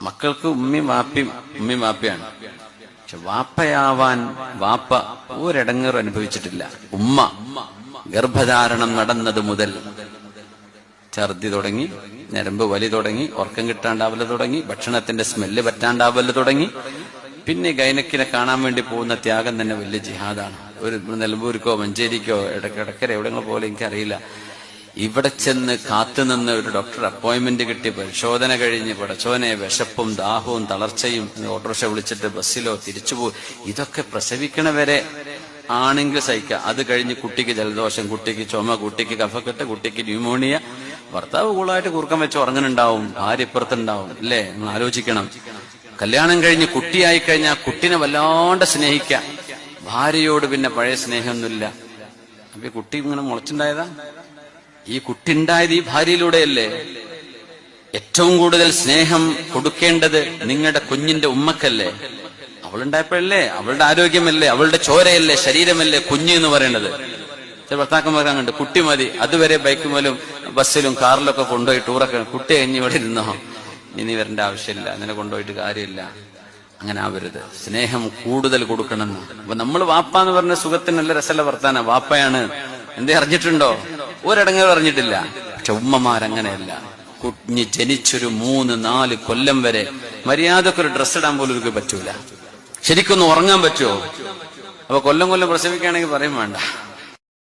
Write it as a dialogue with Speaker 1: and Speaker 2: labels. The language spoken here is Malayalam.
Speaker 1: മക്കൾക്ക് ഉമ്മയും വാപ്പയാണ്. പക്ഷെ വാപ്പയാവാൻ വാപ്പ ഒരിടങ്ങേറും അനുഭവിച്ചിട്ടില്ല. ഉമ്മ ഗർഭധാരണം നടന്നത് മുതൽ ഛർദി തുടങ്ങി, ഞരമ്പ് വലി തുടങ്ങി, ഉറക്കം കിട്ടാണ്ടാവല് തുടങ്ങി, ഭക്ഷണത്തിന്റെ സ്മെല്ല് പറ്റാണ്ടാവല് തുടങ്ങി. പിന്നെ ഗൈനക്കിനെ കാണാൻ വേണ്ടി പോകുന്ന ത്യാഗം തന്നെ വലിയ ജിഹാദാണ്. ഒരു നിലമ്പൂർക്കോ മഞ്ചേരിക്കോ ഇടക്കര എവിടെങ്ങളോ പോലെ എനിക്കറിയില്ല. ഇവിടെ ചെന്ന് കാത്തുനിന്ന് ഒരു ഡോക്ടർ അപ്പോയിന്റ്മെന്റ് കിട്ടി, പരിശോധന കഴിഞ്ഞ് പടച്ചോനെ വിശപ്പും ദാഹവും തളർച്ചയും ഓട്ടോറിക്ഷ വിളിച്ചിട്ട് ബസ്സിലോ തിരിച്ചുപോയി, ഇതൊക്കെ പ്രസവിക്കണവരെ ആണെങ്കിൽ സഹിക്കുക. അത് കഴിഞ്ഞ് കുട്ടിക്ക് ജലദോഷം, കുട്ടിക്ക് ചുമ, കുട്ടിക്ക് കഫക്കെട്ട്, കുട്ടിക്ക് ന്യൂമോണിയ, ഭർത്താവ് കൂളായിട്ട് കുറുക്കം വെച്ച് ഉറങ്ങുന്നുണ്ടാവും, ഭാര്യ ഇപ്പുറത്തുണ്ടാവും. ഇല്ലേ? നിങ്ങൾ ആലോചിക്കണം. കല്യാണം കഴിഞ്ഞ് കുട്ടിയായി കഴിഞ്ഞാൽ കുട്ടിനെ വല്ലാണ്ട് സ്നേഹിക്കാം, ഭാര്യയോട് പിന്നെ പഴയ സ്നേഹമൊന്നുമില്ല. അപ്പൊ ഈ കുട്ടി ഇങ്ങനെ മുളച്ചുണ്ടായതാ. ഈ കുട്ടി ഉണ്ടായത് ഈ ഭാര്യയിലൂടെയല്ലേ. ഏറ്റവും കൂടുതൽ സ്നേഹം കൊടുക്കേണ്ടത് നിങ്ങളുടെ കുഞ്ഞിന്റെ ഉമ്മക്കല്ലേ. അവളുണ്ടായപ്പോഴല്ലേ, അവളുടെ ആരോഗ്യമല്ലേ, അവളുടെ ചോരയല്ലേ, ശരീരമല്ലേ കുഞ്ഞ് എന്ന് പറയേണ്ടത്. ഭർത്താക്കന്മാർ കണ്ട് കുട്ടി മതി, അതുവരെ ബൈക്കുമേലും ബസ്സിലും കാറിലൊക്കെ കൊണ്ടുപോയി ടൂറൊക്കെ, കുട്ടി കഴിഞ്ഞ് ഇവിടെ ഇരുന്നോ, ഇനി വരേണ്ട ആവശ്യമില്ല, അങ്ങനെ കൊണ്ടുപോയിട്ട് കാര്യമില്ല. അങ്ങനെ ആവരുത്. സ്നേഹം കൂടുതൽ കൊടുക്കണമെന്ന്. അപ്പൊ നമ്മൾ വാപ്പാന്ന് പറഞ്ഞ സുഖത്തിന് നല്ല രസമുള്ള വർത്താന, വാപ്പയാണ് എന്തേ അറിഞ്ഞിട്ടുണ്ടോ? ഒരടങ്ങേറും അറിഞ്ഞിട്ടില്ല. പക്ഷെ ഉമ്മമാരങ്ങനെയല്ല. കുഞ്ഞ് ജനിച്ചൊരു 3-4 കൊല്ലം വരെ മര്യാദക്കൊരു ഡ്രസ്സ് ഇടാൻ പോലും ഒരു പറ്റൂല. ശരിക്കൊന്നും ഉറങ്ങാൻ പറ്റുമോ? അപ്പൊ കൊല്ലം പ്രസവിക്കുകയാണെങ്കിൽ പറയും വേണ്ട.